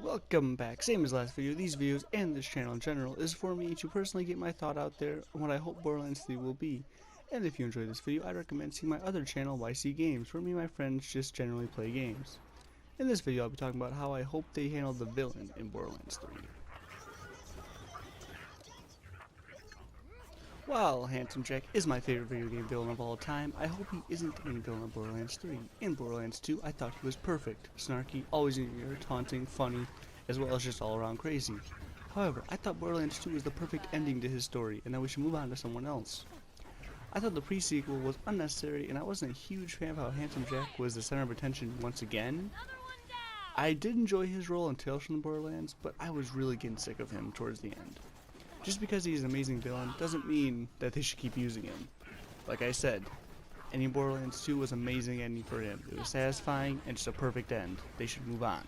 Welcome back. Same as last video, these videos and this channel in general is for me to personally get my thought out there on what I hope Borderlands 3 will be. And if you enjoy this video, I'd recommend seeing my other channel, YC Games, where me and my friends just generally play games. In this video, I'll be talking about how I hope they handle the villain in Borderlands 3. While Handsome Jack is my favorite video game villain of all time, I hope he isn't the main villain in Borderlands 3. In Borderlands 2, I thought he was perfect, snarky, always in your ear, taunting, funny, as well as just all around crazy. However, I thought Borderlands 2 was the perfect ending to his story, and that we should move on to someone else. I thought the pre-sequel was unnecessary, and I wasn't a huge fan of how Handsome Jack was the center of attention once again. I did enjoy his role in Tales from the Borderlands, but I was really getting sick of him towards the end. Just because he's an amazing villain doesn't mean that they should keep using him. Like I said, ending Borderlands 2 was an amazing ending for him. It was satisfying and just a perfect end. They should move on.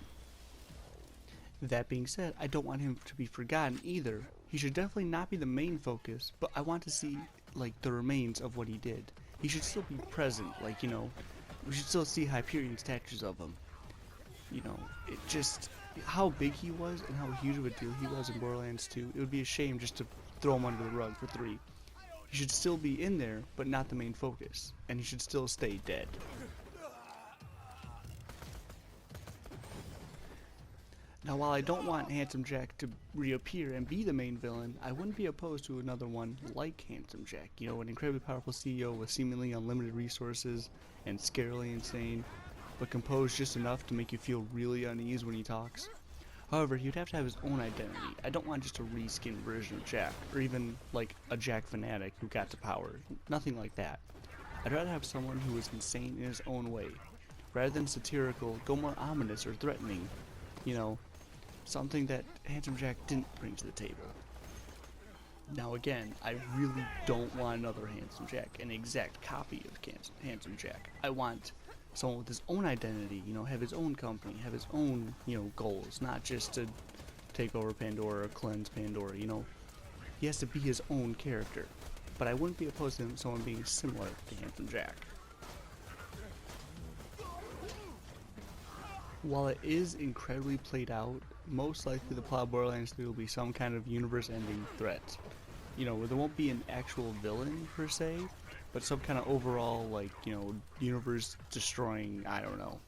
That being said, I don't want him to be forgotten either. He should definitely not be the main focus, but I want to see like the remains of what he did. He should still be present, like, you know, we should still see Hyperion statues of him. You know, it just, how big he was and how huge of a deal he was in Borderlands 2, it would be a shame just to throw him under the rug for 3. He should still be in there, but not the main focus, and he should still stay dead. Now, while I don't want Handsome Jack to reappear and be the main villain, I wouldn't be opposed to another one like Handsome Jack. You know, an incredibly powerful CEO with seemingly unlimited resources and scarily insane, but composed just enough to make you feel really uneasy when he talks. However, he'd have to have his own identity. I don't want just a reskin version of Jack, or even like a Jack fanatic who got to power. Nothing like that. I'd rather have someone who was insane in his own way. Rather than satirical, go more ominous or threatening. You know, something that Handsome Jack didn't bring to the table. Now again, I really don't want another Handsome Jack, an exact copy of Handsome Jack. I want someone with his own identity, you know, have his own company, have his own, you know, goals, not just to take over Pandora or cleanse Pandora, you know. He has to be his own character. But I wouldn't be opposed to someone being similar to Handsome Jack. While it is incredibly played out, most likely the plot of Borderlands 3 will be some kind of universe-ending threat. You know, where there won't be an actual villain per se, but some kind of overall, like, you know, universe-destroying, I don't know.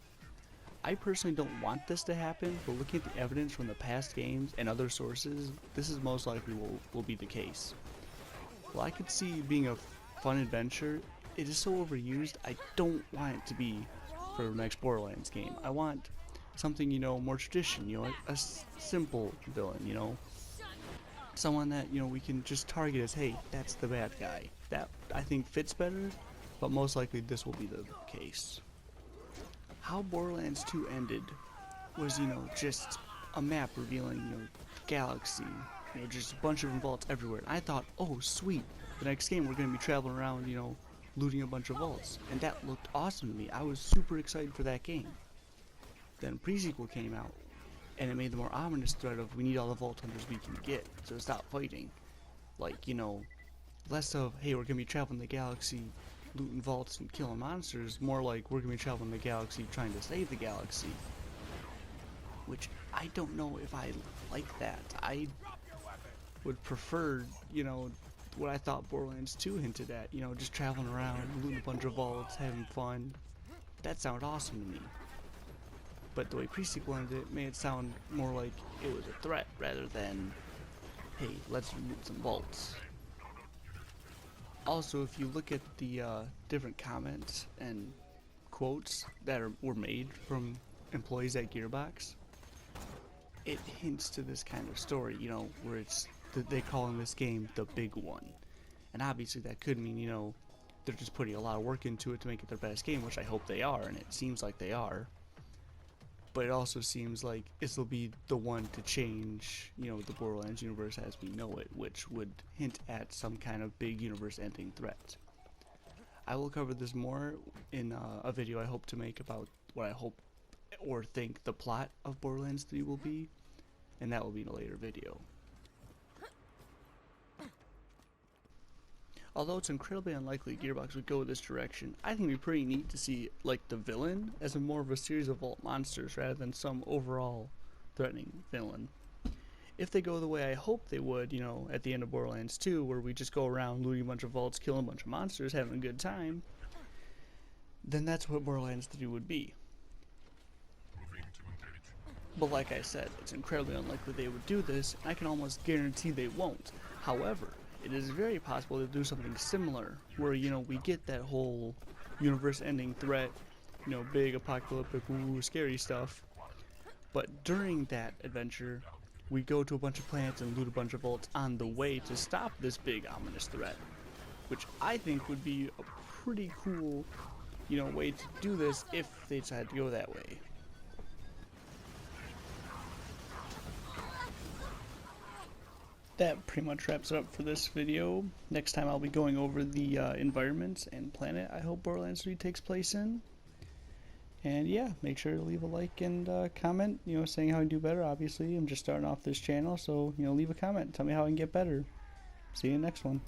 I personally don't want this to happen, but looking at the evidence from the past games and other sources, this is most likely will be the case. While I could see being a fun adventure, it is so overused, I don't want it to be for the next Borderlands game. I want something, you know, more tradition, you know, a simple villain, you know. Someone that, you know, we can just target as, hey, that's the bad guy. That, I think, fits better, but most likely this will be the case. How Borderlands 2 ended was, you know, just a map revealing, you know, galaxy, you know, just a bunch of vaults everywhere. And I thought, oh, sweet, the next game we're going to be traveling around, you know, looting a bunch of vaults. And that looked awesome to me. I was super excited for that game. Then pre-sequel came out, and it made the more ominous threat of we need all the vault hunters we can get, so stop fighting. Like, you know, less of, hey, we're gonna be traveling the galaxy, looting vaults and killing monsters, more like we're gonna be traveling the galaxy trying to save the galaxy. Which, I don't know if I like that. I would prefer, you know, what I thought Borderlands 2 hinted at, you know, just traveling around, looting a bunch of vaults, having fun. That sounded awesome to me. But the way pre-sequel ended it made it sound more like it was a threat rather than, hey, let's loot some vaults. Also, if you look at the different comments and quotes that were made from employees at Gearbox, it hints to this kind of story, you know, where it's they call in this game the big one. And obviously that could mean, you know, they're just putting a lot of work into it to make it their best game, which I hope they are, and it seems like they are. But it also seems like this will be the one to change, you know, the Borderlands universe as we know it, which would hint at some kind of big universe-ending threat. I will cover this more in a video I hope to make about what I hope or think the plot of Borderlands 3 will be, and that will be in a later video. Although it's incredibly unlikely Gearbox would go this direction, I think it'd be pretty neat to see, like, the villain as a more of a series of vault monsters rather than some overall threatening villain. If they go the way I hope they would, you know, at the end of Borderlands 2, where we just go around looting a bunch of vaults, killing a bunch of monsters, having a good time, then that's what Borderlands 3 would be. But like I said, it's incredibly unlikely they would do this, and I can almost guarantee they won't. However, it is very possible to do something similar, where, you know, we get that whole universe-ending threat, you know, big apocalyptic, ooh, scary stuff. But during that adventure, we go to a bunch of planets and loot a bunch of vaults on the way to stop this big ominous threat, which I think would be a pretty cool, you know, way to do this if they decide to go that way. That pretty much wraps it up for this video. Next time I'll be going over the environment and planet I hope Borderlands 3 takes place in. And yeah, make sure to leave a like and comment, you know, saying how I can do better. Obviously, I'm just starting off this channel, so, you know, leave a comment. Tell me how I can get better. See you in the next one.